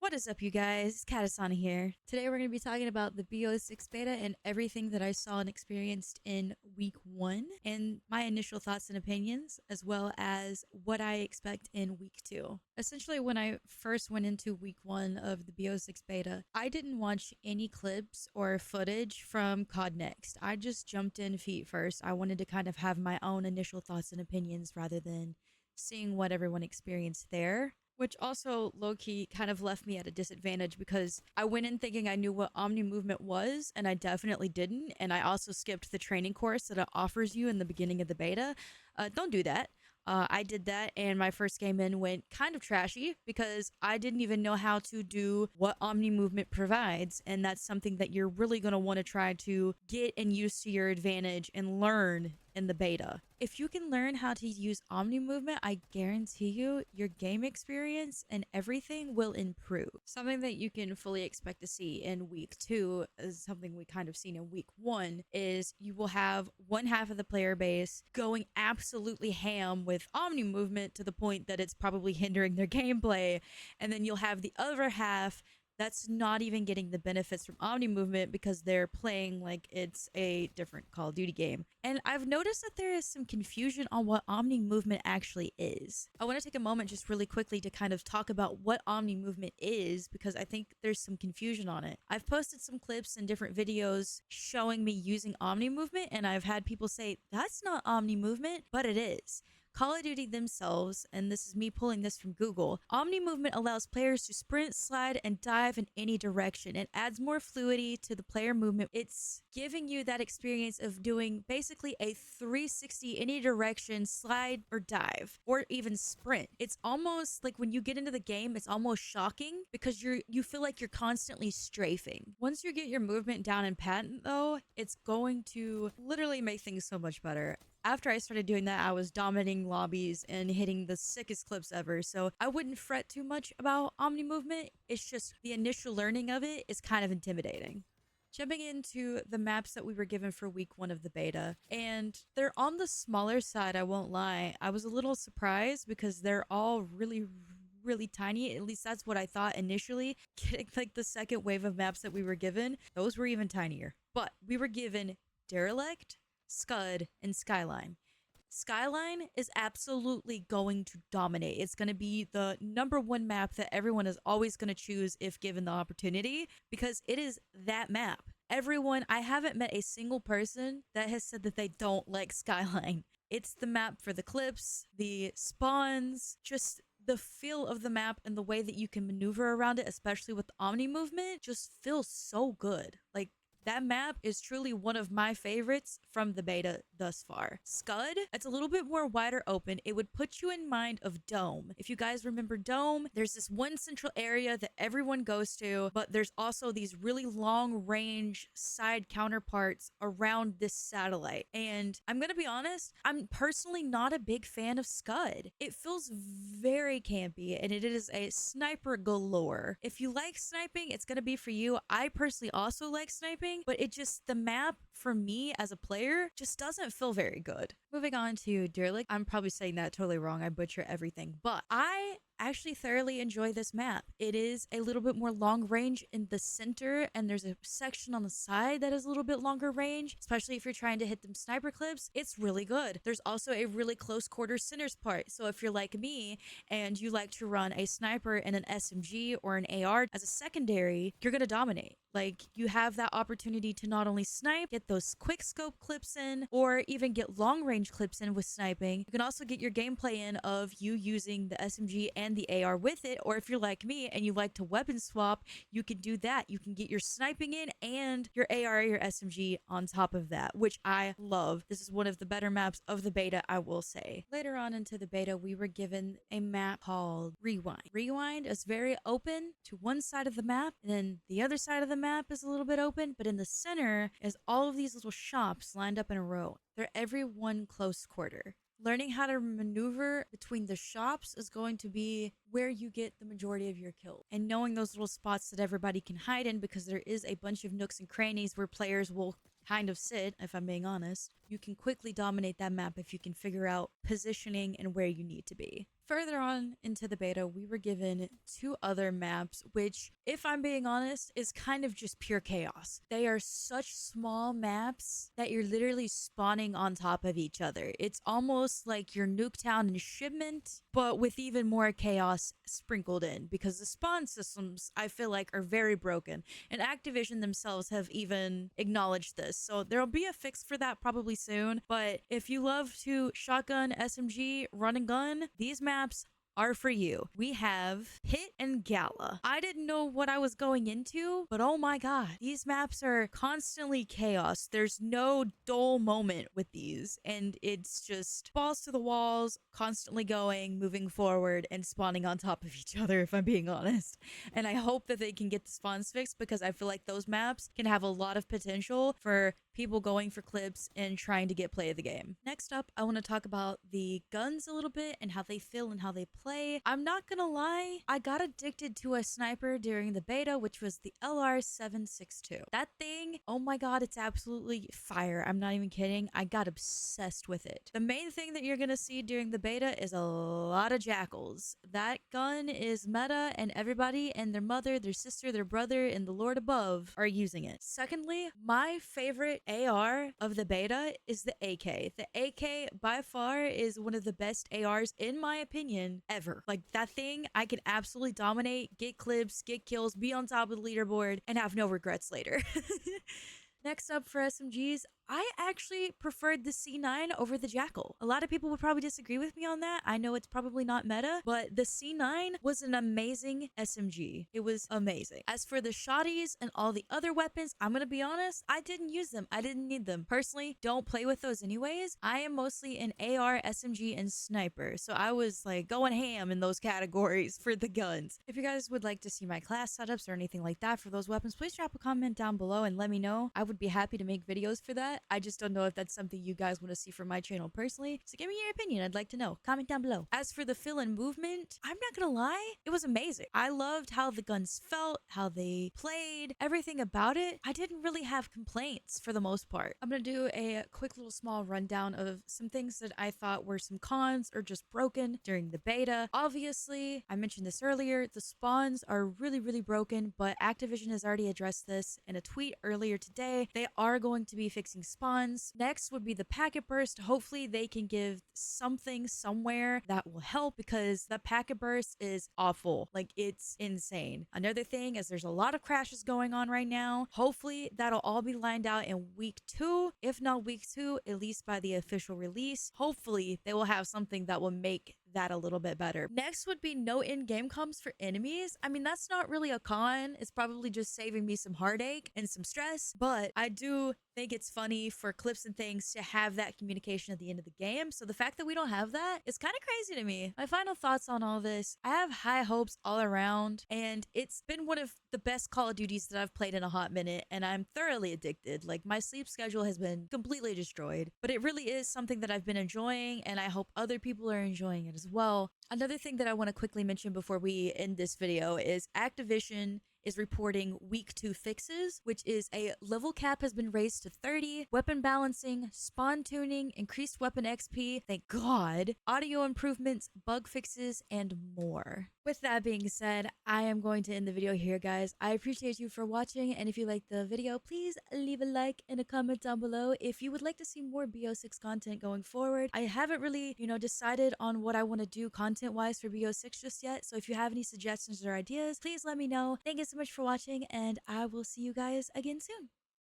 What is up, you guys? Katisonna here. Today we're going to be talking about the BO6 beta and everything that I saw and experienced in week 1 and my initial thoughts and opinions, as well as what I expect in week 2. Essentially, when I first went into week 1 of the BO6 beta, I didn't watch any clips or footage from COD Next. I just jumped in feet first. I wanted to kind of have my own initial thoughts and opinions rather than seeing what everyone experienced there, which also low-key kind of left me at a disadvantage because I went in thinking I knew what Omnimovement was, and I definitely didn't. And I also skipped the training course that it offers you in the beginning of the beta. Don't do that. I did that, and my first game in went kind of trashy because I didn't even know how to do what Omnimovement provides, and that's something that you're really going to want to try to get and use to your advantage and learn in the beta. If you can learn how to use Omnimovement, I guarantee you your game experience and everything will improve. Something that you can fully expect to see in week 2 is something we kind of seen in week 1 is you will have one half of the player base going absolutely ham with Omnimovement to the point that it's probably hindering their gameplay, and then you'll have the other half that's not even getting the benefits from Omnimovement because they're playing like it's a different Call of Duty game. And I've noticed that there is some confusion on what Omnimovement actually is. I want to take a moment just really quickly to kind of talk about what Omnimovement is because I think there's some confusion on it. I've posted some clips and different videos showing me using Omnimovement, and I've had people say, that's not Omnimovement, but it is. Call of Duty themselves, and this is me pulling this from Google, Omnimovement allows players to sprint, slide, and dive in any direction. It adds more fluidity to the player movement. It's giving you that experience of doing basically a 360 any direction slide or dive, or even sprint. It's almost like when you get into the game, it's almost shocking because you feel like you're constantly strafing. Once you get your movement down and patent though, it's going to literally make things so much better. After I started doing that, I was dominating lobbies and hitting the sickest clips ever. So I wouldn't fret too much about Omnimovement. It's just the initial learning of it is kind of intimidating. Jumping into the maps that we were given for week 1 of the beta, and they're on the smaller side, I won't lie. I was a little surprised because they're all really tiny. At least that's what I thought initially. Getting like the second wave of maps that we were given, those were even tinier. But we were given Derelict, Scud, and Skyline. Skyline is absolutely going to dominate. It's going to be the #1 map that everyone is always going to choose if given the opportunity because it is that map. I haven't met a single person that has said that they don't like Skyline. It's the map for the clips, the spawns, just the feel of the map and the way that you can maneuver around it, especially with Omnimovement, just feels so good. Like, that map is truly one of my favorites from the beta thus far. Scud, it's a little bit more wider open. It would put you in mind of Dome. If you guys remember Dome, there's this one central area that everyone goes to, but there's also these really long range side counterparts around this satellite. And I'm gonna be honest, I'm personally not a big fan of Scud. It feels very campy and it is a sniper galore. If you like sniping, it's gonna be for you. I personally also like sniping, but the map for me as a player just doesn't feel very good. Moving on to Derelict, I'm probably saying that totally wrong. I butcher everything, but I actually thoroughly enjoy this map. It is a little bit more long range in the center, and there's a section on the side that is a little bit longer range, especially if you're trying to hit them sniper clips. It's really good. There's also a really close quarter centers part, so if you're like me and you like to run a sniper and an SMG or an AR as a secondary, you're gonna dominate. Like, you have that opportunity to not only snipe, get those quick scope clips in, or even get long range clips in with sniping. You can also get your gameplay in of you using the SMG and the AR with it, or if you're like me and you like to weapon swap, you can do that. You can get your sniping in and your AR or your SMG on top of that, which I love. This is one of the better maps of the beta, I will say. Later on into the beta, we were given a map called Rewind. Rewind is very open to one side of the map, and then the other side of the map is a little bit open, but in the center is all of these little shops lined up in a row. They're every one close quarter. Learning how to maneuver between the shops is going to be where you get the majority of your kills. And knowing those little spots that everybody can hide in, because there is a bunch of nooks and crannies where players will kind of sit, if I'm being honest, you can quickly dominate that map if you can figure out positioning and where you need to be. Further on into the beta, we were given 2 other maps, which, if I'm being honest, is kind of just pure chaos. They are such small maps that you're literally spawning on top of each other. It's almost like your Nuketown and Shipment, but with even more chaos sprinkled in, because the spawn systems, I feel like, are very broken, and Activision themselves have even acknowledged this. So there'll be a fix for that probably soon, but if you love to shotgun, SMG, run and gun, these maps are for you. We have Pit and Gala. I didn't know what I was going into, but oh my god, these maps are constantly chaos. There's no dull moment with these, and it's just balls to the walls, constantly going, moving forward, and spawning on top of each other, if I'm being honest. And I hope that they can get the spawns fixed, because I feel like those maps can have a lot of potential for people going for clips and trying to get play of the game. Next up, I want to talk about the guns a little bit and how they feel and how they play. I'm not gonna lie, I got addicted to a sniper during the beta, which was the LR762. That thing, oh my god, it's absolutely fire. I'm not even kidding. I got obsessed with it. The main thing that you're gonna see during the beta is a lot of jackals. That gun is meta, and everybody and their mother, their sister, their brother, and the Lord above are using it. Secondly, my favorite AR of the beta is the AK. The AK by far is one of the best ARs, in my opinion, ever. Like, that thing, I can absolutely dominate, get clips, get kills, be on top of the leaderboard, and have no regrets later. Next up for SMGs, I actually preferred the C9 over the Jackal. A lot of people would probably disagree with me on that. I know it's probably not meta, but the C9 was an amazing SMG. It was amazing. As for the shotties and all the other weapons, I'm gonna be honest, I didn't use them. I didn't need them. Personally, don't play with those anyways. I am mostly an AR, SMG, and sniper, so I was like going ham in those categories for the guns. If you guys would like to see my class setups or anything like that for those weapons, please drop a comment down below and let me know. I would be happy to make videos for that. I just don't know if that's something you guys want to see from my channel personally. So give me your opinion. I'd like to know. Comment down below. As for the feel and movement, I'm not gonna lie, it was amazing. I loved how the guns felt, how they played, everything about it. I didn't really have complaints for the most part. I'm gonna do a quick little small rundown of some things that I thought were some cons or just broken during the beta. Obviously, I mentioned this earlier, the spawns are really, really broken, but Activision has already addressed this in a tweet earlier today. They are going to be fixing spawns. Next would be the packet burst. Hopefully they can give something somewhere that will help, because the packet burst is awful. Like, it's insane. Another thing is there's a lot of crashes going on right now. Hopefully that'll all be lined out in week 2. If not week 2, at least by the official release. Hopefully they will have something that will make that a little bit better. Next would be no in-game comms for enemies. I mean, that's not really a con. It's probably just saving me some heartache and some stress, but I do think it's funny for clips and things to have that communication at the end of the game. So the fact that we don't have that is kind of crazy to me. My final thoughts on all this: I have high hopes all around, and it's been one of the best Call of Duties that I've played in a hot minute, and I'm thoroughly addicted. Like, my sleep schedule has been completely destroyed, but it really is something that I've been enjoying, and I hope other people are enjoying it as well. Another thing that I want to quickly mention before we end this video is Activision is reporting week 2 fixes, which is a level cap has been raised to 30, weapon balancing, spawn tuning, increased weapon XP, thank god, audio improvements, bug fixes, and more. With that being said, I am going to end the video here, guys. I appreciate you for watching, and if you liked the video, please leave a like and a comment down below if you would like to see more BO6 content going forward. I haven't really, decided on what I want to do content-wise for BO6 just yet, so if you have any suggestions or ideas, please let me know. Thank you so much for watching, and I will see you guys again soon.